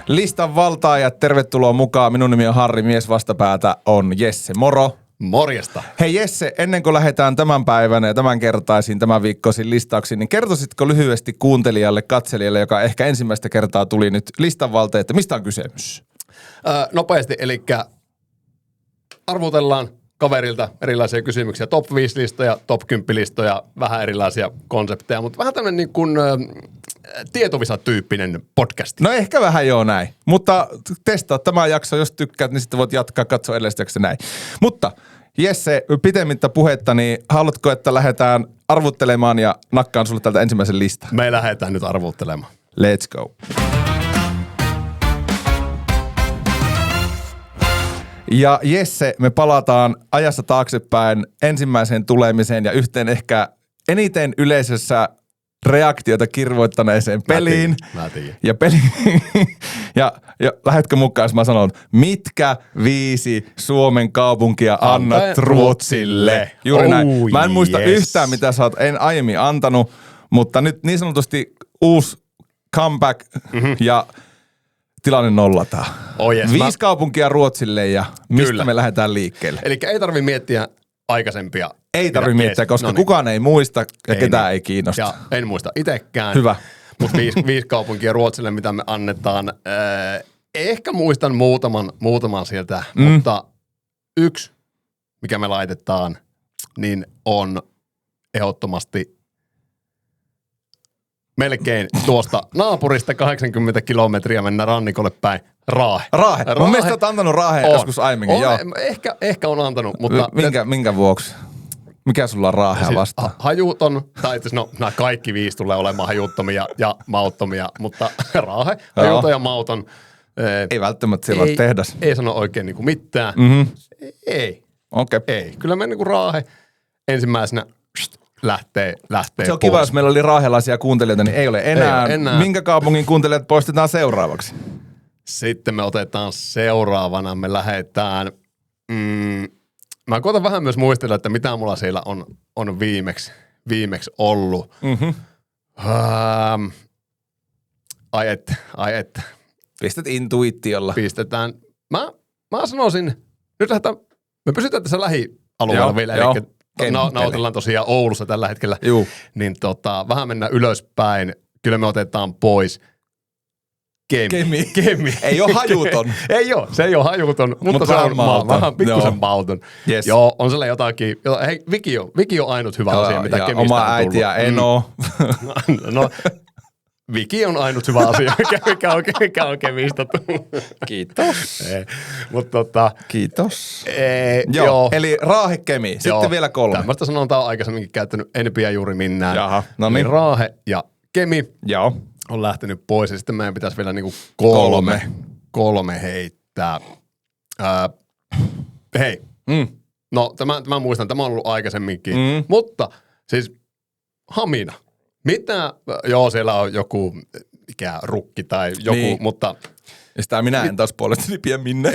Listan valtaajat, tervetuloa mukaan. Minun nimi on Harri, mies vastapäätä on Jesse. Moro. Morjesta. Hei Jesse, ennen kuin lähdetään tämän päivän ja tämän kertaisiin, tämän viikkoisiin listauksiin, niin kertoisitko lyhyesti kuuntelijalle, katselijalle, joka ehkä ensimmäistä kertaa tuli nyt listan valta, että mistä on kysymys? Nopeasti, eli arvutellaan kaverilta erilaisia kysymyksiä, top 5 listoja, top 10 listoja, vähän erilaisia konsepteja, mutta vähän tämmöinen niin kuin tietovisa-tyyppinen podcast. No ehkä vähän joo näin, mutta testaa tämä jakso, jos tykkäät, niin sitten voit jatkaa, katsoa edellistä jaksoa näin. Mutta Jesse, pitemmittä puhetta, niin haluatko, että lähdetään arvuttelemaan ja nakkaan sulle tältä ensimmäisen listan? Me lähdetään nyt arvuttelemaan. Let's go. Ja Jesse, me palataan ajassa taaksepäin ensimmäiseen tulemiseen ja yhteen ehkä eniten yleisössä reaktioita kirvoittaneeseen peliin. Mä tiedän. Ja lähdetkö mukaan, jos mä sanon, mitkä 5 Suomen kaupunkia annat Ruotsille? Juuri näin. Mä en muista yhtään, mitä sä oot aiemmin antanut, mutta nyt niin sanotusti uusi comeback ja tilanne nollataan. 5 kaupunkia Ruotsille ja mistä Kyllä. me lähdetään liikkeelle? Eli ei tarvi miettiä aikaisempia. Ei tarvi miettiä, koska kukaan ei muista ja ketään ei kiinnosta. Ja en muista itsekään. Hyvä. Mutta 5 kaupunkia Ruotsille, mitä me annetaan. Ehkä muistan muutaman sieltä, mutta yksi, mikä me laitetaan, niin on ehdottomasti melkein tuosta naapurista 80 kilometriä mennä rannikolle päin. Raahe. Mun mielestä olet antanut Raaheen joskus aiemmin. Joo. Ehkä on antanut, mutta... Minkä vuoksi? Mikä sulla on Raahea vastaan? Hajuton, tai no nämä kaikki 5 tulee olemaan hajuttomia ja mauttomia, mutta Raahe, hajuton ja mauton. Ei välttämättä sillä ole tehdas. Ei sano oikein niinku mitään. Ei. Okei. Ei. Kyllä me niinku Raahe ensimmäisenä lähtee Se on pois. kiva, jos meillä oli raahelaisia kuuntelijoita, niin ei ole enää. Minkä kaupungin kuuntelijat poistetaan seuraavaksi? Sitten me otetaan seuraavana, me lähdetään... Mä koitan vähän myös muistella, että mitä mulla siellä on viimeksi ollut. Ai et. Pistät intuitiolla. Pistetään. Mä sanoisin, nyt me pysytään tässä lähialueella vielä, eli nautellaan tosiaan Oulussa tällä hetkellä. Juu. Niin vähän mennään ylöspäin. Kyllä me otetaan pois Kemi. Ei ole hajuton. Se ei ole hajuton, mutta se on vähän pikkusen mauton. Yes. Joo, on siellä jotakin. Hei, Viki on ainut hyvä asia, mitä Kemistä on tullut. Oma äiti ja Eno. No, Viki on ainut hyvä asia, mikä on Kemistä tullut. Kiitos. Mutta Kiitos. Joo. Eli Raahe, Kemi. Sitten vielä 3. Tämmöistä sanontaa on aikaisemmin käyttänyt, en pidä juuri minnään. Jaha, no niin. Raahe ja Kemi. Joo. On lähtenyt pois ja sitten meidän pitäisi vielä niinku kolme heittää. Hei. No tämä muistan, tämä on ollut aikaisemminkin. Mutta siis Hamina. Mitä? Joo, siellä on joku rukki tai joku, niin. Mutta... Ja sitä minä en taas puolestani pidä minne.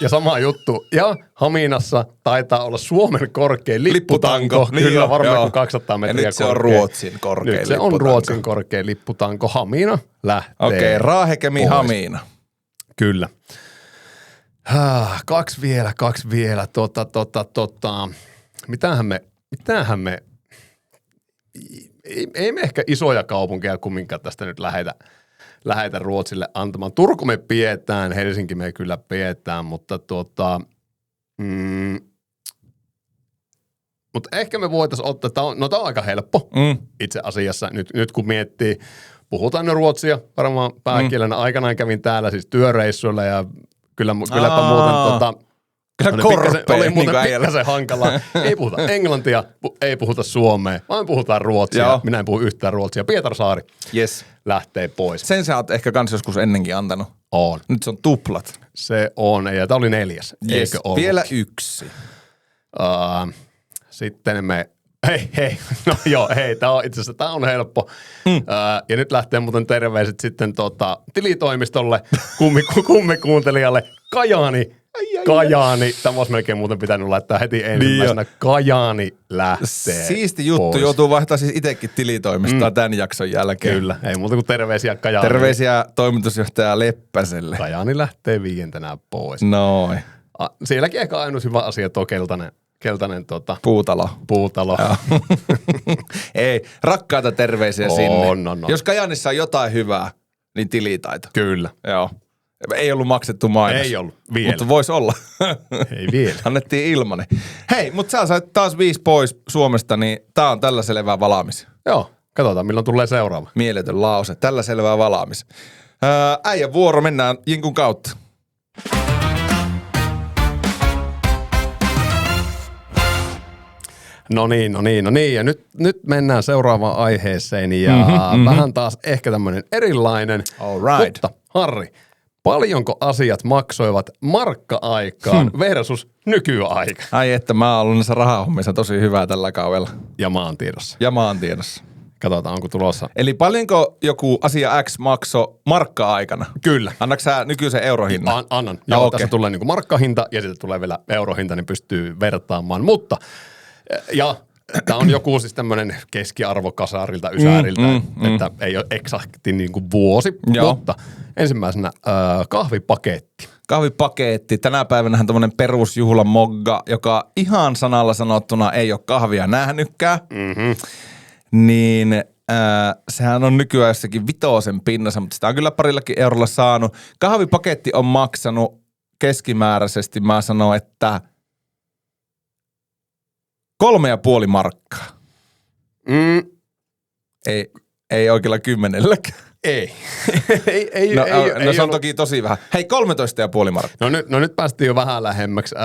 Ja sama juttu. Ja Haminassa taitaa olla Suomen korkein lipputanko. Kyllä, niin varmaan kuin 200 metriä ja nyt se on Ruotsin korkein lipputanko. Nyt se on Ruotsin korkein lipputanko. Hamina lähtee. Okei, Raahe, Kemi, Hamina. Kyllä. 2 vielä. Mitähän me... Ei me ehkä isoja kaupunkeja kumminkaan tästä nyt lähetä Ruotsille antamaan. Turku me pidetään, Helsinki me kyllä pidetään, mutta mutta ehkä me voitaisiin ottaa, tämä on aika helppo itse asiassa, nyt kun miettii, puhutaan jo ruotsia, varmaan pääkielenä aikanaan kävin täällä siis työreissuilla ja kylläpä muuten oli muuten pikkasen hankalaa. Ei puhuta englantia, ei puhuta suomea, vaan puhutaan ruotsia. Joo. Minä en puhu yhtään ruotsia. Pietarsaari lähtee pois. Sen sä oot ehkä kans joskus ennenkin antanut. On. Nyt se on tuplat. Se on, ja tää oli 4. Yes. Eikö ollut? Vielä 1. Sitten me... Hei. No joo, tää on itse asiassa, tää on helppo. Ja nyt lähtee muuten terveiset sitten tilitoimistolle, kummikuuntelijalle. Kajaani Kajaani. Tämä olisi melkein muuten pitänyt laittaa heti ensimmäisenä. Kajaani lähtee Siisti juttu. pois. Joutuu vaihtaa siis itsekin tilitoimistaan tämän jakson jälkeen. Kyllä. Ei muuta kuin terveisiä Kajaani. Terveisiä toimitusjohtaja Leppäselle. Kajaani lähtee 5. pois. Noin. Sielläkin ehkä ainut hyvä asia tuo keltainen Puutalo. Ei, rakkaita terveisiä sinne. No. Jos Kajaanissa on jotain hyvää, niin tilitaito. Kyllä. Joo. Ei ollut maksettu mainos. Ei ollut vielä. Mutta voisi olla. Ei vielä. Annettiin ilmanen. Hei, mutta sä sait taas 5 pois Suomesta, niin tää on tällä selvää valaamis. Joo, katsotaan milloin tulee seuraava. Mieletön lause. Tällä selvää valaamis. Äijän vuoro, mennään Jinkun kautta. No niin. Ja nyt mennään seuraavaan aiheeseen ja vähän taas ehkä tämmöinen erilainen. All right. Mutta Harri, paljonko asiat maksoivat markka-aikaan versus nykyaika? Ai että mä oon ollut näissä rahahommissa tosi hyvää tällä kaudella. Ja maantiedossa. Ja maantiedossa. Katsotaan, onko tulossa. Eli paljonko joku asia X maksoi markka-aikana? Kyllä. Annatko sä nykyisen eurohinnan? Annan. Joo, Tässä tulee niinku markkahinta ja sitten tulee vielä eurohinta, niin pystyy vertaamaan. Mutta, ja tämä on joku siis tämmöinen keskiarvokasarilta, ysääriltä, että ei ole eksakti niinku vuosi. Joo. Mutta ensimmäisenä kahvipaketti. Kahvipaketti. Tänä päivänähän tämmönen perusjuhlamogga, joka ihan sanalla sanottuna ei ole kahvia nähnytkään. Niin sehän on nykyään jossakin 5 pinnassa, mutta sitä on kyllä parillakin eurolla saanut. Kahvipaketti on maksanut keskimääräisesti, mä sanon, että 3,5 markkaa. Ei oikealla 10. Ei. No se on toki tosi vähän. Hei, 13,5 markkaa. No nyt päästiin jo vähän lähemmäksi.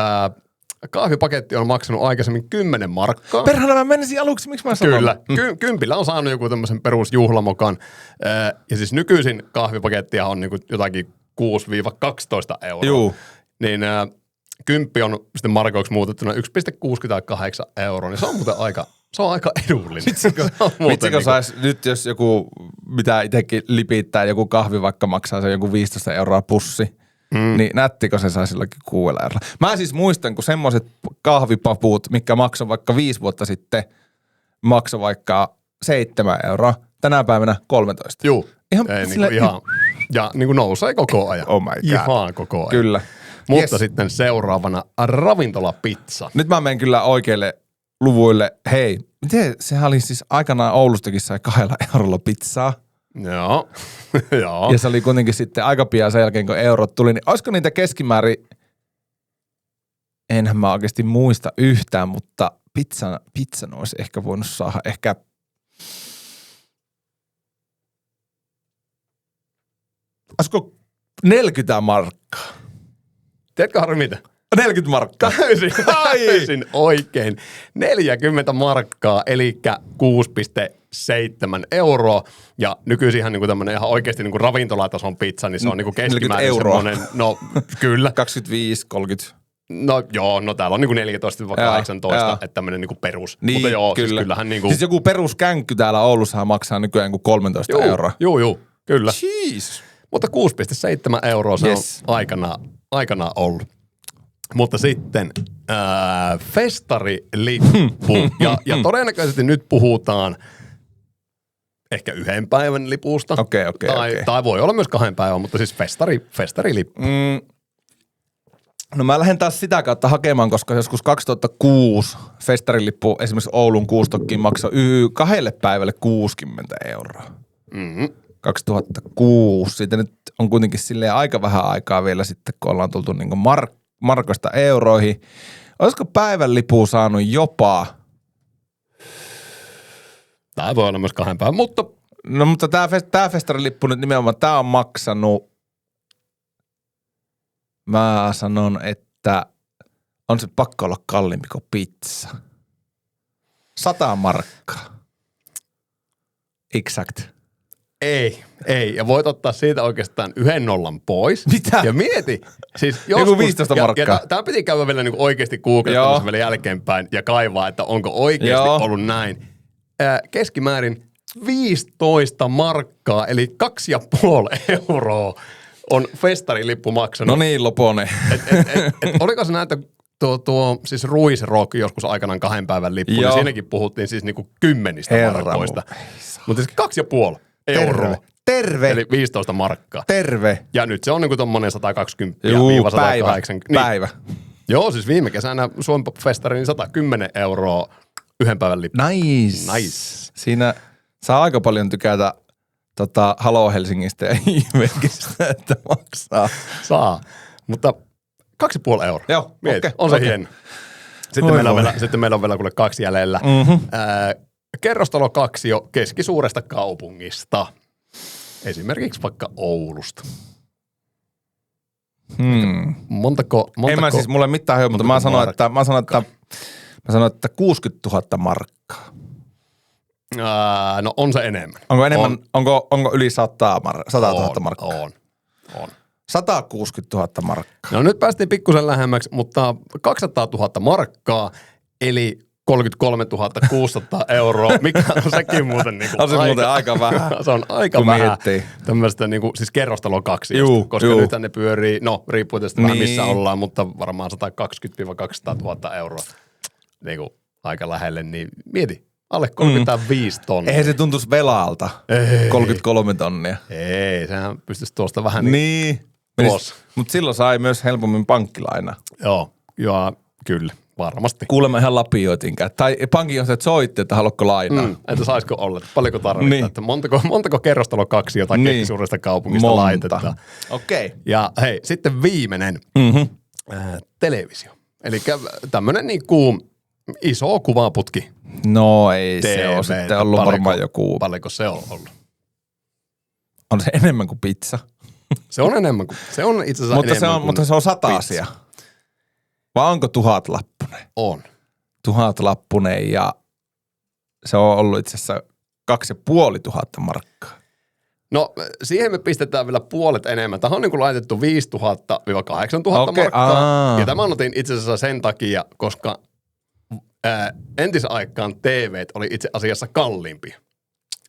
Kahvipaketti on maksanut aikaisemmin 10 markkaa. Perhana, mä menisin aluksi, miksi mä sanon? Kyllä. Kympillä on saanut joku tämmöisen perusjuhlamokan. Ja siis nykyisin kahvipakettia on niinku jotakin 6-12 euroa. Juu. Niin 10 on sitten markoiksi muutettuna 1,68 euroa. Niin se on muuten aika edullinen. Vitsikö sais nyt, jos joku, mitä itsekin lipittää, joku kahvi vaikka maksaa se joku 15 euroa pussi, niin nättikö se sai silläkin 6 eurolla. Mä siis muistan, kun semmoiset kahvipaput, mitkä maksoi vaikka 5 vuotta sitten, maksoi vaikka 7 euroa, tänä päivänä 13. Juu, Ihan, ei, ihan. Ja niin kuin nousee koko ajan. Oh my God. Ihan koko ajan. Kyllä. Mutta sitten seuraavana ravintolapizza. Nyt mä menen kyllä oikeille luvuille. Hei, miten sehän oli siis aikanaan Oulustakin sai 2 eurolla pizzaa. Joo. Joo. Ja se oli kuitenkin sitten aika pian sen jälkeen, kun eurot tuli. Niin olisiko niitä keskimäärin, enhän mä oikeasti muista yhtään, mutta pizzan olisi ehkä voinut saada ehkä olisiko 40 markkaa? Tiedätkö Harri mitä? 40 markkaa. Täysin oikein. 40 markkaa, eli 6,7 euroa. Ja nykyisin ihan niinku tämmönen ihan oikeasti niinku ravintolatason pizza, niin se on niinku keskimäärin semmoinen, no kyllä. 25, 30. No joo, no täällä on niinku 14-18, että tämmönen niinku perus. Niin, mutta joo, kyllä. siis kyllähän niinku. Siis joku peruskänkky täällä Oulussahan maksaa nykyään kuin 13 euroa. Joo, kyllä. Jeez. Mutta 6,7 euroa se on aikanaan ollut. Mutta sitten festarilippu. ja todennäköisesti nyt puhutaan ehkä 1 päivän lipusta. Okei. Tai voi olla myös 2 päivän, mutta siis festarilippu. No mä lähden taas sitä kautta hakemaan, koska joskus 2006 festarilippu esimerkiksi Oulun Kuustokkiin maksoi 2 päivälle 60 euroa. 2006. Siitä nyt on kuitenkin silleen aika vähän aikaa vielä sitten, kun ollaan tultu niinku markoista euroihin. Olisiko päivän lipu saanut jopa? Tämä voi olla myös 2 päivän, mutta. No mutta tää festarilippu nyt nimenomaan, tää on maksanut, mä sanon, että on se pakko olla kalliimpi kuin pizza. 100 markkaa. Exact. Ei. Ja voit ottaa siitä oikeastaan 1 nollan pois. Mitä? Ja mieti. Siis joskus, joku 15 markkaa. Ja tää piti käydä vielä niinku oikeasti googlettamassa vielä jälkeenpäin ja kaivaa, että onko oikeasti ollut näin. Keskimäärin 15 markkaa, eli 2,5 euroa on festarilippu maksanut. No niin, Loponen. Oliko se näitä siis Ruisrock joskus aikanaan 2 päivän lippu, niin siinäkin puhuttiin siis niinku 10 markoista. Mutta siis 2,5 euroa. Terve. Eli 15 markkaa. Terve. Ja nyt se on niinku tommonen 120 päivä. Joo, siis viime kesänä Suomen Pop-festari, niin 110 euroa 1 päivän lippu. Nice. Siinä saa aika paljon tykätä Halo Helsingistä ja Iivenkistä, että maksaa. Saa, mutta 2,5 euroa. Joo, mieti, on se hieno. Sitten meillä on vielä kuule 2 jäljellä. Kerrostalo 2 jo keskisuuresta kaupungista. Esimerkiksi vaikka Oulusta. Montako mulla ei mitään hyö, mutta mä sanoin, että 60 000 markkaa. No on se enemmän. Onko enemmän, onko yli 100 000 markkaa? On. 160 000 markkaa. No nyt päästiin pikkusen lähemmäksi, mutta 200 000 markkaa, eli 33 600 euroa, mikä on sekin muuten niinku on se muuten aika vähän. Se on aika vähän tämmöistä niinku, siis kerrostalo 2, koska nyt ne pyörii, no riippuu tietysti vähän missä ollaan, mutta varmaan 120 000–200 000 euroa niinku aika lähelle, niin mieti, alle 35 tonnia. Eihän se tuntuisi velalta, 33 tonnia. Ei, sehän pystyisi tuosta vähän niin. Mutta silloin sai myös helpommin pankkilainaa. Joo, kyllä. Varmasti. Kuulemma ihan lapioitinkään. Tai pankinjohtajat soitti, että haluatko lainaa. Että saisiko olla, paljonko tarvittaa. Niin. Että montako kerrostalo 2 jotain keskisuuresta kaupungista laitetaan. Okei. Okay. Ja hei, sitten viimeinen. Televisio. Eli tämmönen niinku iso kuvaputki. No ei se ole sitten ollut varmaan joku. Paljonko se on ollut? On se enemmän kuin pizza. Se on enemmän kuin, se on itse asiassa enemmän kuin mutta se on 100 asia. Vai onko 1000-lappunen? On. 1000-lappunen ja se on ollut itse asiassa 2500 markkaa. No siihen me pistetään vielä puolet enemmän. Tähän on niin kuin laitettu 5 000–8 000 markkaa. Ja tämän otin itse asiassa sen takia, koska entisaikaan TVt oli itse asiassa kalliimpia.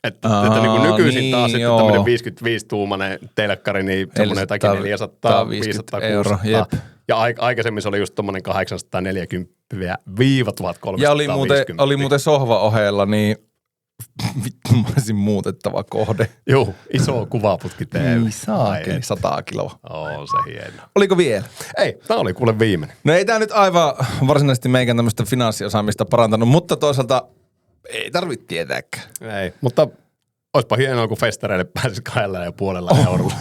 Että niin kuin nykyisin taas sitten tämmöinen 55-tuumainen telkkari, niin semmoinen jotakin 400–560 euroa. Ja aikaisemmin se oli just tommonen 840–1350. Ja oli muuten sohva ohella, niin vittu mä olisin muutettava kohde. Joo, iso kuvaputki TV. Niin saakeli, 100 kiloa. On se hieno. Oliko vielä? Ei, tää oli kuule viimeinen. No ei tää nyt aivan varsinaisesti meikän tämmöistä finanssiosaamista parantanut, mutta toisaalta ei tarvitse tietääkään. Ei, mutta oispa hienoa, kun festareille pääsisi 2,5 eurolla.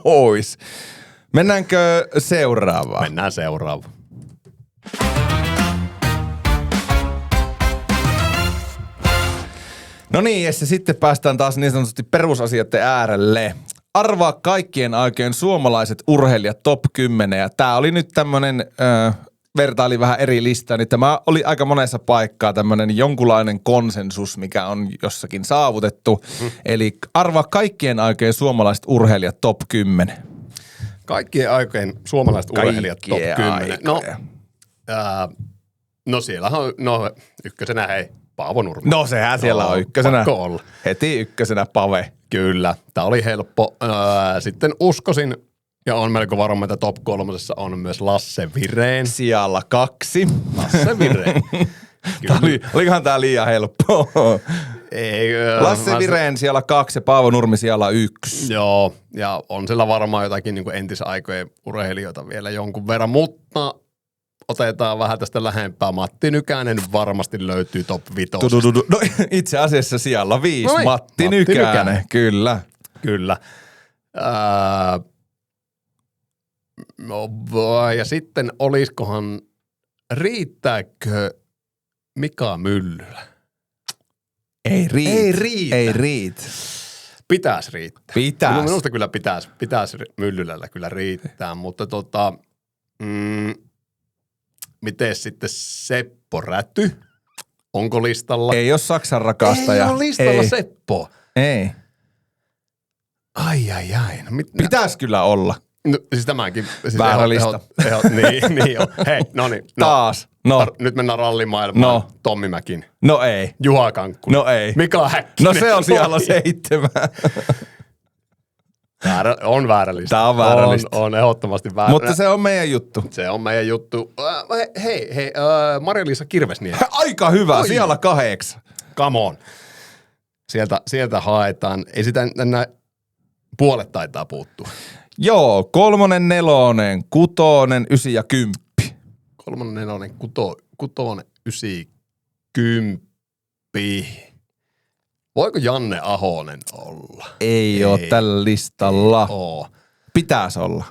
Ois. Mennäänkö seuraavaan? Mennään seuraavaan. No niin, Jesse, sitten päästään taas niin sanotusti perusasioiden äärelle. Arvaa kaikkien aikojen suomalaiset urheilijat top 10. Ja tää oli nyt tämmönen, vertaili vähän eri listaa, niin tämä oli aika monessa paikkaa tämmönen jonkunlainen konsensus, mikä on jossakin saavutettu. Eli arvaa kaikkien aikojen suomalaiset urheilijat top 10. Kaikkien aikojen suomalaiset urheilijat top 10. No siellähän on, ykkösenä hei, Paavo Nurmi. No sehän siellä on ykkösenä. Pakko olla. Heti ykkösenä Pave. Kyllä, tää oli helppo. Sitten uskoisin, ja on melko varma, että top 3 on myös Lasse Vireen. Sijalla 2. Lasse Vireen. Olikohan tää liian helppoa? Ei, Lasse Vireen siellä 2 ja Paavo Nurmi siellä 1. Joo, ja on siellä varmaan jotakin niin kuin entisaikojen urheilijoita vielä jonkun verran, mutta otetaan vähän tästä lähempää. Matti Nykänen varmasti löytyy top 5. No itse asiassa siellä 5. No Matti Nykänen. Kyllä. Kyllä. Ja sitten riittääkö Mika Myllylä? Ei riitä. Pitäisi riittää. Minusta kyllä pitäisi Myllylällä kyllä riittää, mutta miten sitten Seppo Räty? Onko listalla? Ei ole Saksan rakastaja. Ei ole listalla Seppo. Ei. Ai. No, pitäisi kyllä olla. No, siis tämäkin. Siis väärä lista. Niin jo. Hei, noniin. Taas. No. Nyt mennään rallimaailmaan. No. Tommi Mäkin. No ei. Juha Kankkunen. No ei. Mika Häkkinen. No se on siellä 7. On väärä lista. Tää on väärä lista. On ehdottomasti väärä. Mutta se on meidän juttu. Se on meidän juttu. Hei, Marja-Liisa Kirvesniemi. Aika hyvä, siellä 8. Come on. Sieltä haetaan. Ei sitä enää puolet taitaa puuttua. Joo, 3, 4, 6, 9 ja 10. 3, 4, 6, 9, 10. Voiko Janne Ahonen olla? Ei ole tällä listalla. Oo. Pitäisi olla.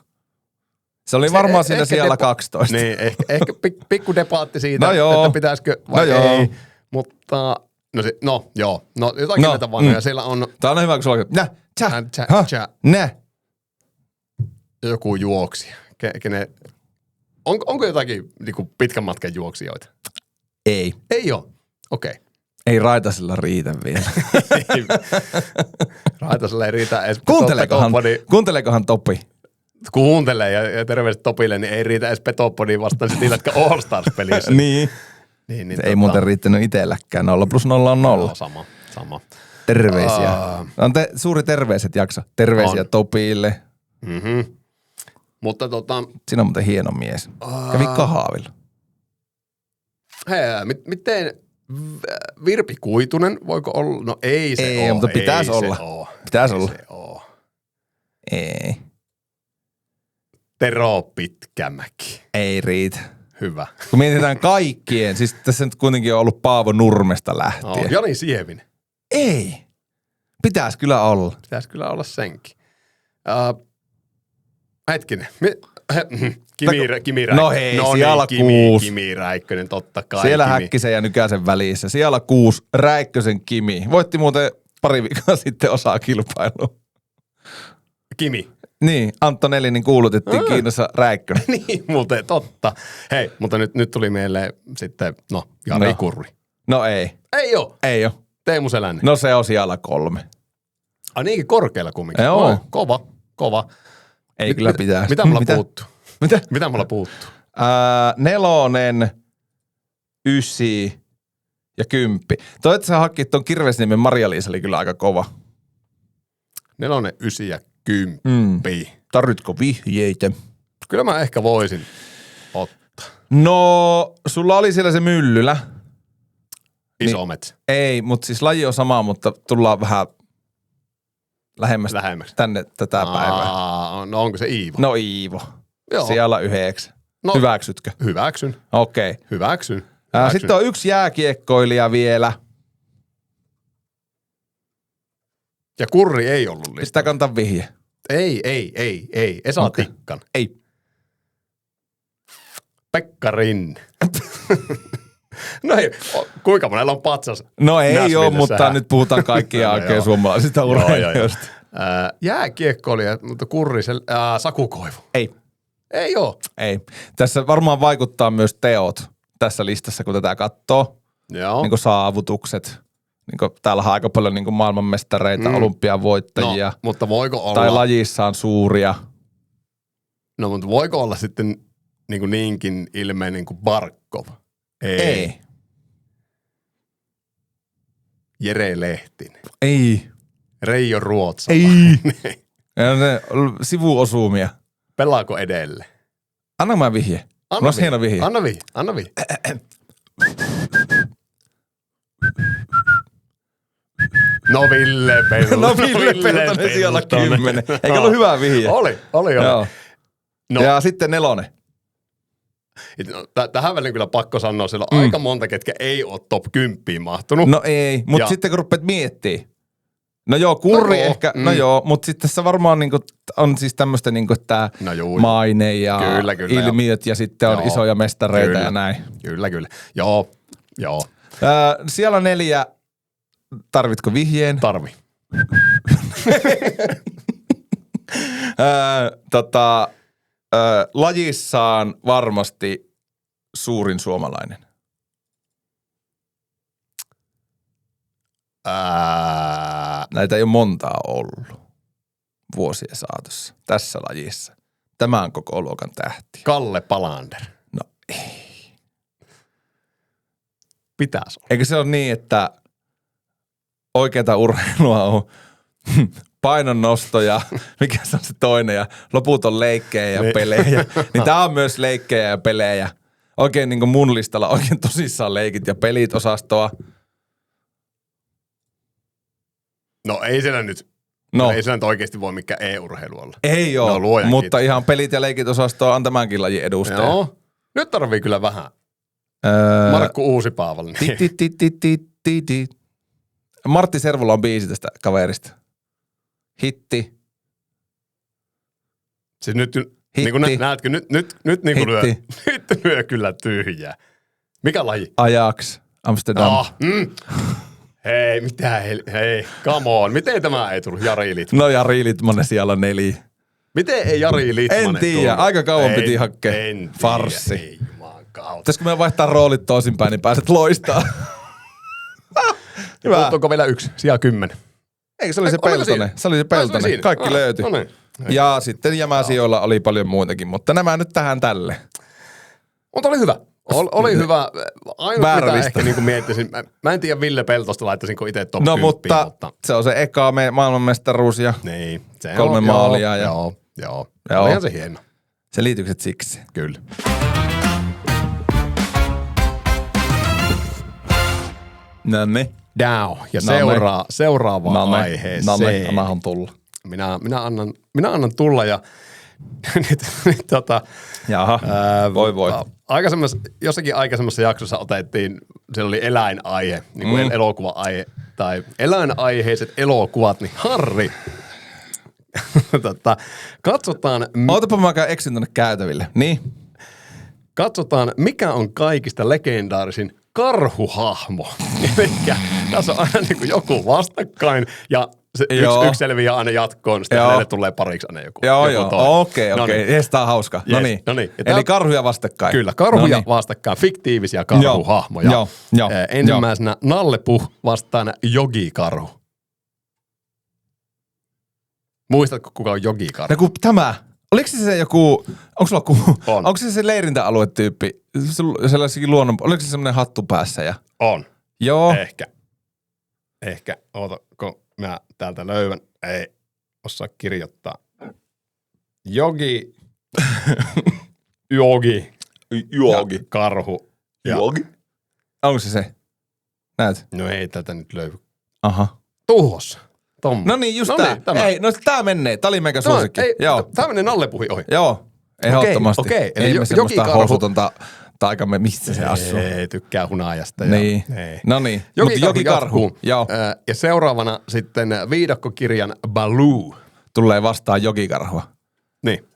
Se oli varmaan siinä siellä 12. Niin, ehkä pikku debaatti siitä, No joo. että pitäisikö vai No ei. joo. Mutta, joo. No jotakin näitä vanhoja. Siellä on Tää on hyvä, kun sulla on nä. joku juoksija. Onko jotakin niinku pitkän matkan juoksijoita? Ei. Ei ole. Okei. Ei Raitasella riitä vielä. Raitasella ei riitä edes. Kuunteleekohan Topi? Kuuntelee ja terveiset Topille, niin ei riitä edes Petopodiin vastaan se tilatka All Stars-pelissä. Niin. Ei muuten riittänyt itselläkään. 0+0 on 0. Sama. Terveisiä. On suuri terveiset jakso. Terveisiä Topille. Mm-hmm. Mutta Siinä on muuten hieno mies. Kävi kahvilla. Hei, miten Virpi Kuitunen, voiko olla? No ei se ei, mutta pitäisi olla. Pitäisi olla. Se oo. Ei. Tero Pitkämäki. Ei riitä. Hyvä. Kun mietitään kaikkien, siis tässä nyt kuitenkin on ollut Paavo Nurmesta lähtien. Jani Sievinen. Ei. Pitäisi kyllä olla. Pitäisi kyllä olla senkin. Hetkinen. Kimi Räikkönen. No hei, siellä 6. Kimi Räikkönen, totta kai. Siellä Häkkisen ja Nykäsen välissä. Siellä 6. Räikkösen Kimi. Voitti muuten pari viikkoa sitten osaa kilpailua. Kimi. Niin, Antton Elinin kuulutettiin Kiinassa Räikkönen. Niin, muuten totta. Hei, mutta nyt tuli mieleen sitten, Jari Kurri. No ei. Ei oo. Ei oo. Teemu Selänen. No se on siellä 3. Niinkin korkealla kumminkin. Joo. Kova. Ei kyllä pitäisi. Mitä mulla puuttuu? Mitä? Mitä mulla puuttuu? 4, 9 ja 10. Toi, että sä hakit ton Kirvesniemen Marja-Liisa oli kyllä aika kova. 4, 9 ja 10. Tarvitko vihjeitä? Kyllä mä ehkä voisin ottaa. No, sulla oli siellä se Myllylä. Iso metsä. Ei, mutta siis laji on sama, mutta tullaan vähän lähemmäs. Tänne tätä päivää. No onko se Iivo? No Iivo. Joo. Siellä 9. No, hyväksytkö? Hyväksyn. Okei. Okay. Hyväksyn. Sitten on yksi jääkiekkoilija vielä. Ja Kurri ei ollut listalla. Pistää kantaa vihje. Ei. Esa Tikkan. Ei. Pekka Rinne. No ei, kuinka monella on patsas? No ei ole, mutta nyt puhutaan kaikkia oikein suomalaisista urheilijoista. Jääkiekkoilija, mutta Kurri, Saku Koivu. Ei. Ei oo. Ei. Tässä varmaan vaikuttaa myös teot tässä listassa, kun tätä katsoo. Joo. Niin kuin saavutukset. Niin kuin täällä on aika paljon niin kuin maailmanmestareita, olympiavoittajia. No, mutta voiko olla... Tai lajissaan suuria. No, mutta voiko olla sitten niinkin ilmeinen kuin Barkov? Ei. Jere Lehtinen. Ei. Reijo Ruotsala. Ei. Ne sivuosumia. Pelaako edelle? Anna mä vihje. Hieno vihje. Anna vihje. No Ville Peltonen siellä 10. Eikö ollut hyvä vihje? Oli. Joo. No. Ja sitten 4. Tähän väliin kyllä pakko sanoa, siellä on aika monta, ketkä ei ole top 10 mahtunut. No ei, mutta sitten kun rupeat miettimään. No joo, Kurri ehkä, no joo, mutta sitten tässä varmaan niinku on siis tämmöistä niinku tää maine ja kyllä, ilmiöt ja sitten on isoja mestareita ja näin. Kyllä. Joo. Siellä on 4. Tarvitko vihjeen? Tarvi. Lajissaan varmasti suurin suomalainen. Näitä ei ole montaa ollut vuosien saatossa tässä lajissa. Tämä on koko luokan tähti. Kalle Palander. No ei. Pitäisi olla. Eikö se ole niin, että oikeata urheilua on painonnosto ja mikä se on se toinen ja loput on leikkejä ja pelejä. Niin tää on myös leikkejä ja pelejä. Oikein niin kuin mun listalla oikein tosissaan leikit ja pelit osastoa. No ei siellä nyt. No. Ei siellä nyt oikeasti voi mikään e-urheilu olla. Ei ole, mutta ihan pelit ja leikit osastoa on tämänkin lajin edustaja. Joo. Nyt tarvii kyllä vähän. Markku Uusipaavalle. Martti Servola on biisi tästä kaverista. Hitti. Siis nyt niin kuin näetkö, nyt niin kuin lyö kyllä tyhjää. Mikä laji? Ajax, Amsterdam. Hei, hei, come on. Miten tämä ei tullut Jari Litmanen? No Jari Litmanen siellä 4. Miten ei Jari Litmanen En tiedä, aika kauan piti hakea. Farssi. Ei juman kautta. Pitäisikö me vaihtaa roolit toisinpäin, niin pääset loistaa. Hyvä. Onko vielä yksi? Sijaa 10. Eikö se oli se Peltonen? Se oli se Peltonen. Kaikki löytyi. No niin. Ja sitten jämäsijoilla oli paljon muitakin, mutta nämä nyt tähän tälle. Mutta oli hyvä. Oli hyvä. Ainut mitä ehkä niin miettisin. Mä en tiedä Ville Peltosta laittaisinko itse top 10. Mutta se on se eka maailmanmestaruus ja niin, se 3 maalia. Joo. Olihan se hieno. Selitykset siksi. Kyllä. Nonni. Down. Ja seuraava aiheeseen. Annahan tulla. Minä annan tulla ja nyt Jaha, voi. Jossakin aikaisemmassa jaksossa otettiin, siellä oli eläinaihe, niin kuin elokuva-aihe, tai eläinaiheiset elokuvat, niin Harri, katsotaan. Ootapa mä eksyn tonne käytäville, niin. Katsotaan, mikä on kaikista legendaarisin karhuhahmo. Elikkä tässä on aina niin kuin joku vastakkain ja se yksi selviää aina jatkoon, sitten hänelle tulee pariksi aina joku. Okei. Tää on hauska. No niin. Eli karhuja vastakkain. Kyllä, karhuja vastakkain, fiktiivisiä karhuhahmoja. Ensimmäisenä Nalle Puh vastaan Jogi-karhu. Muistatko, kuka on Jogi-karhu? No kun tämä. Oliko se joku, onko se leirintäaluetyyppi? Sellaisikin oliko se semmoinen hattu päässä? Ja... On. Joo. Ehkä. Ootako mä täältä löydän? Ei osaa kirjoittaa. Jogi. Ja karhu. Jogi? Onko se? Näet? No ei tätä nyt löydy. Aha. Tuhos. No niin, just tää. Ei, no tää menee. Tää oli meikä suosikki. Joo. Tää menee Nalle Puhin ohi. Joo, ehdottomasti. Okei. Eli me semmoista housutonta taikamme, mistä se asuu. Ei, tykkää hunajasta. Niin. No niin, mutta Jogi-karhu. Joo. Ja seuraavana sitten viidakkokirjan Baloo. Tulee vastaan Jogi-karhua. Niin.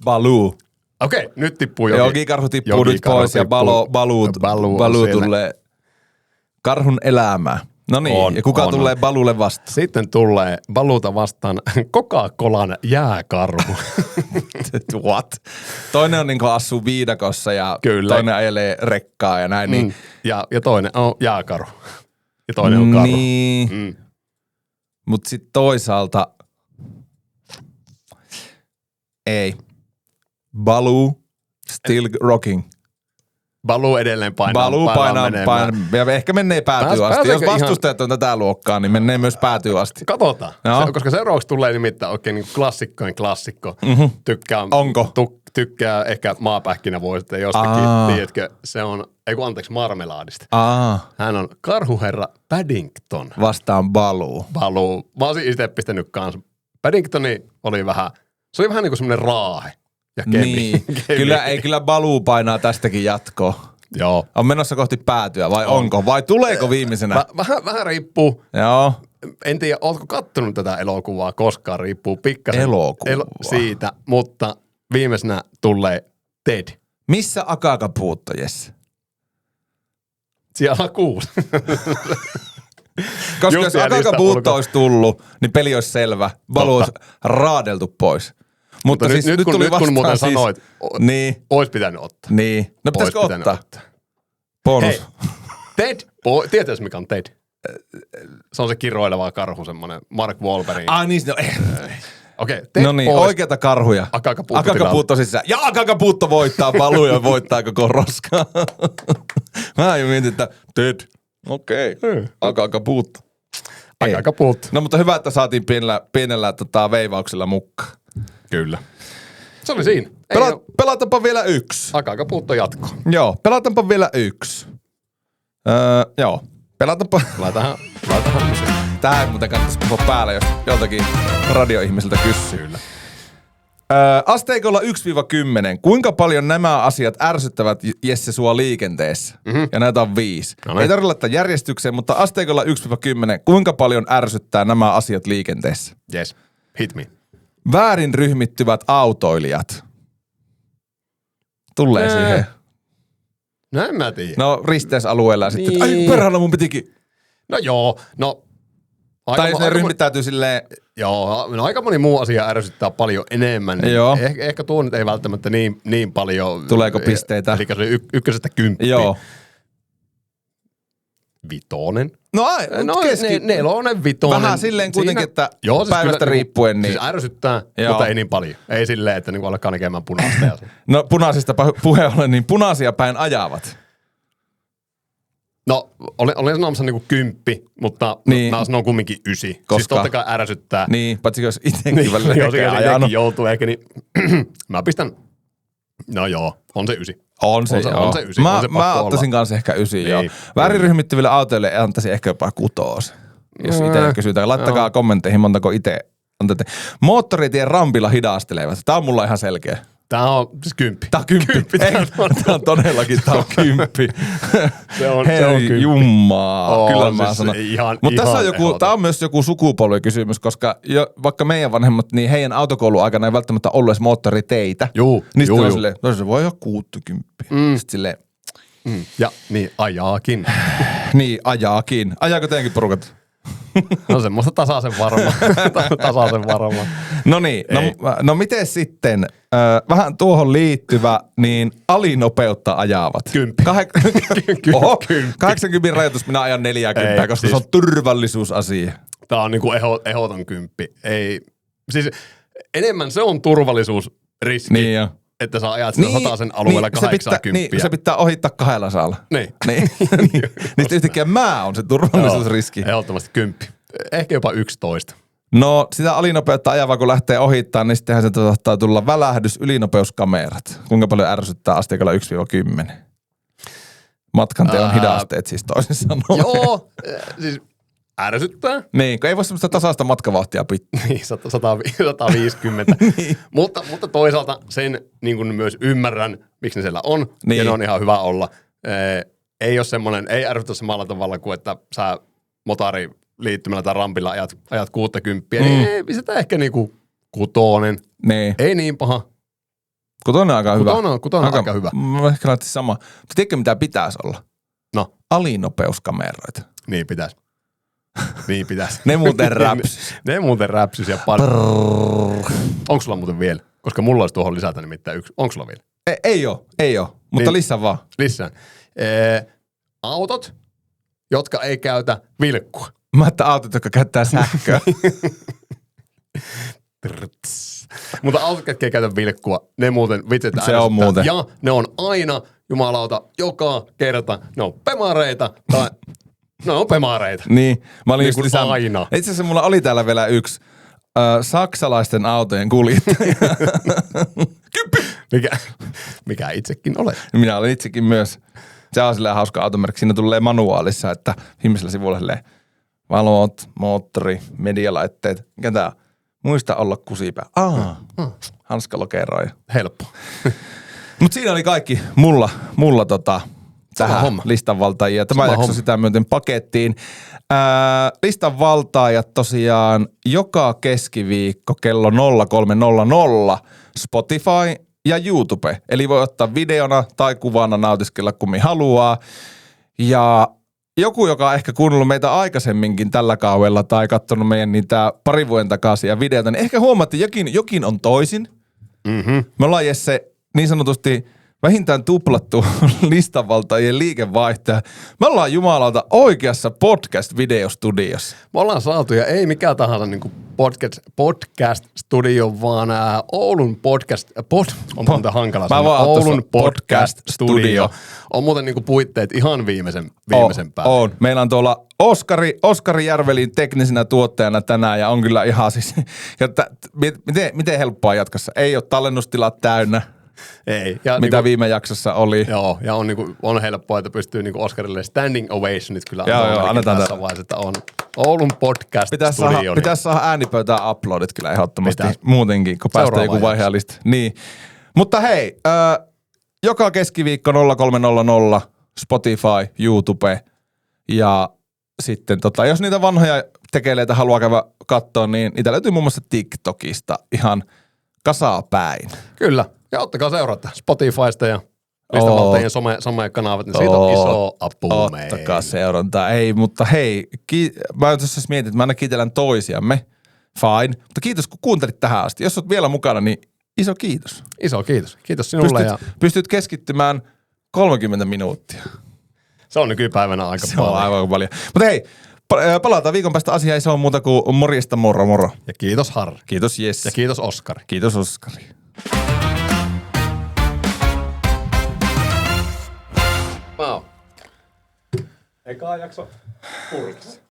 Baloo. Okei, nyt tippuu Jogi-karhu tippuu nyt pois ja Baloo tulee karhun elämää. No niin, ja kuka tulee Balulle vastaan? Sitten tulee Baluuta vastaan Coca-Colan jääkarhu. What? Toinen on niinku asuu viidakossa ja toinen ajelee rekkaa ja näin. Niin. Ja toinen on jääkarhu. Ja toinen on karhu. Niin. Mut sit toisaalta ei. Baloo still rocking. Baloo edelleen painaa ja ehkä menee päätyy asti. Jos vastustajat on tätä luokkaa, niin menee myös päätyy asti. Katsotaan. Koska seuraavaksi tulee nimittäin oikein niin klassikkojen klassikko. Onko? Tykkää ehkä maapähkinävuosista jostakin. Tiedätkö, se on, marmelaadista. Hän on karhuherra Paddington. Vastaan Baloo. Mä olisin itse pistänyt kanssa. Paddingtoni oli vähän niin kuin semmoinen raahe. Ja niin. Kyllä Baloo painaa tästäkin jatkoa. Joo. On menossa kohti päätyä vai onko? Vai tuleeko viimeisenä? Vähän riippuu. Joo. En tiedä, ootko kattonut tätä elokuvaa koskaan, riippuu pikkasen siitä, mutta viimeisenä tulee Ted. Missä Akaka puutto, Jesse? Siellä 6. Koska jos Akaka puutto olisi tullut, niin peli olisi selvä. Baloo olisi raadeltu pois. Mutta siis nyt kun muuten sanoit, niin. Ois pitänyt ottaa. Niin. No pitäisikö ottaa? Bonus. Hei, Ted, tietäis mikä on Ted? Se on se kiroileva karhu, semmonen Mark Wahlberg. Niin, Okei, no niin, oikeita karhuja. Akaka puutto sisään. Ja Akaka puutto voittaa, Baloo ja voittaa koko roskaa. Mä jo mietin, että Ted, okei. Akaka puutto. Aika puhuttu. No mutta hyvä, että saatiin pienellä veivauksella mukaan. Kyllä. Se oli siinä. Pelataanpa vielä yksi. Aika puhuttu jatkoa. Joo, pelataanpa vielä yksi. Joo, pelataanpa. Laitahan musiikki. Tähän muuten kannattaisi puhua päällä, jos joltakin radioihmiseltä kysyy. Kyllä. Asteikolla 1-10, kuinka paljon nämä asiat ärsyttävät Jesse sua liikenteessä? Ja näitä on 5. No niin. Ei tarvitse laittaa järjestykseen, mutta asteikolla 1-10, kuinka paljon ärsyttää nämä asiat liikenteessä? Yes, hit me. Väärin ryhmittyvät autoilijat. Tulee siihen. No en mä tiedä. No risteysalueella sitten, Niin. ai perhana mun pitikin. No joo, no. Tai jos ne ryhmittäytyy silleen. Joo, no aika moni muu asia ärsyttää paljon enemmän. Niin Joo. Ehkä tuo nyt ei välttämättä niin paljon. Tuleeko pisteitä? Eli se oli 1-10. Joo. 5. No keski. 4, 5. Vähän silleen kuitenkin, että päivästä riippuen. Niin. Siis ärsyttää, Joo. mutta ei niin paljon. Ei silleen, että niinku alkaa näkemään punaista. Ja No punaisista puheen ollen, niin punaisia päin ajavat. no, olen sanomassa niinku 10, mutta Niin. mä sanon kumminkin 9. Koska? Siis totta kai ärsyttää. Niin, paitsi jos itsekin välillä Jos ehkä itsekin ajanut. joutuu ehkä, niin mä pistän, no joo, on se 9. On se 9. Mä ottaisin kanssa ehkä 9, joo. Niin. Väärin ryhmittyville autoille antaisin ehkä jopa 6. Jos itse kysytään. Laittakaa kommentteihin, montako itse antatte. Moottoritien rampilla hidastelevat. Tää on mulla ihan selkeä. Tää on siis 10. Tää on 10. Tää on todellakin, tää on 10. Se on Hei 10. jummaa, kyllä mä siis sanon. ihan Mutta tässä on ehdoton. tää on myös joku sukupolvikysymys, koska vaikka meidän vanhemmat, niin heidän autokoulun aikana ei välttämättä ollut edes moottoriteitä. Juu, Niin sitten juu. on silleen, no se voi olla 60. Sitten silleen, Ja niin ajaakin. niin ajaakin. Ajaako teidänkin porukat? No semmoista tasaisen varma. No niin, no miten sitten, vähän tuohon liittyvä, niin alinopeutta ajavat. 10. Oho, 10. 80 rajoitus, minä ajan 40, Ei, koska siis- se on turvallisuusasia. Tää on niinku ehdoton 10. Ei, siis enemmän se on turvallisuusriski, Niin jo. että sä ajat sitä sataisen alueella 80. Niin, se pitää ohittaa 200. Niin. Niin. Niin yhtäkkiä on se turvallisuusriski. Ehdottomasti 10. Ehkä jopa 11. No sitä alinopeutta ajavaa, kun lähtee ohittaa, niin sittenhän se saattaa tulla välähdys, ylinopeuskamerat. Kuinka paljon ärsyttää asteikolla 1-10? Matkanteon hidasteet siis toisin sanoen. Joo, siis ärsyttää. Niin, kun ei voi semmoista tasaista matkavauhtia pitää. Niin, 150. Niin. mutta toisaalta sen niin kuin myös ymmärrän, miksi ne siellä on, Niin. ja ne on ihan hyvä olla. Ei ole semmoinen, ei ärsytä samalla tavalla kuin, että sä motari liittymällä tai rampilla ajat 60, niin ei pistetä ehkä niinku 6. Niin. Ei niin paha. Kutonen on aika hyvä. Kutonen on aika hyvä. Mä ehkä laittaisin sama. Mutta tiedätkö mitä pitäisi olla? No, Alinopeuskameroita. niin pitäisi. Niin pitäisi. Ne muuten räpsys. Ne muuten räpsys ja paljon. Onko sulla muuten vielä? Koska mulla olisi tuohon lisätä nimittäin yksi. Onko sulla vielä? Ei oo. Mutta Niin. lisää vaan. Lisään. Autot, jotka ei käytä vilkkua. Mä että autot, jotka käyttää sähköä. Mutta autot, jotka ei käytä vilkkua, ne muuten vitsit Se ärsyttää. on muuten. Ja ne on aina, jumalauta, joka kerta, ne on pemareita tai ne on pemareita. Niin. Mä olin Niin just kuin aina. Itse asiassa mulla oli täällä vielä yksi saksalaisten autojen kuljettaja. Mikä itsekin olet. Minä olen itsekin myös. Se on silleen hauska automerkki. Siinä tulee manuaalissa, että viimeisellä sivulla silleen valot, moottori, medialaitteet. Mikä tää on? Muista olla kusipää. Hanskalokeroja. Helppo. Mut siinä oli kaikki mulla tähän homma. listanvaltaajia. Tämä Sama jakso homma. sitä myöten pakettiin. Listanvaltaajat tosiaan joka keskiviikko kello 03.00 Spotify ja YouTube. Eli voi ottaa videona tai kuvana nautiskella kummin haluaa. Ja joku, joka on ehkä kuunnellut meitä aikaisemminkin tällä kaudella tai katsonut meidän niitä parin vuoden takaisia videoita, niin ehkä huomaatte, että jokin on toisin. Mm-hmm. Me ollaan Jesse niin sanotusti vähintään tuplattu listanvaltaajien liikevaihtoja. Me ollaan jumalauta oikeassa podcast-videostudiossa. Me ollaan saatu, ja ei mikään tahansa niin podcast-studio, vaan Oulun on muuten hankala sanoa. Oulun podcast-studio. On muuten niin puitteet ihan viimeisen päälle. On. Meillä on tuolla Oskari Järvelin teknisenä tuottajana tänään, ja on kyllä ihan siis, miten helppoa jatkossa? Ei ole tallennustilat täynnä. Ei. Ja mitä viime jaksossa oli. Joo, ja on helppoa, että pystyy Oscarille standing ovationit kyllä annetaan tässä vaiheessa, että on Oulun podcast-studio. Pitäisi saada äänipöytään uploadit kyllä ehdottomasti muutenkin, kun päästään joku vaiheellista. Niin. Mutta hei, joka keskiviikko 0300 Spotify, YouTube ja sitten jos niitä vanhoja tekeleitä haluaa käydä katsoa, niin niitä löytyy muun muassa TikTokista ihan kasaa päin. Kyllä. Ja ottakaa seurata Spotifysta ja listavaltajien some-kanavat, niin siitä on iso apu meille. Ottakaa seurantaa. Ei, mutta hei, mä tässä mietin, että mä aina kiitellään toisiamme. Fine. Mutta kiitos, kun kuuntelit tähän asti. Jos olet vielä mukana, niin iso kiitos. Iso kiitos. Kiitos sinulle. Pystyt keskittymään 30 minuuttia. Se on nykypäivänä aika paljon. Se on aivan paljon. Mutta hei, palataan viikon päästä asiaan. Ei se ole muuta kuin morjesta, moro. Ja kiitos Harri. Kiitos Jesse. Ja kiitos Oskari. Kiitos Oskari. Wow. Eka jakso purkissa.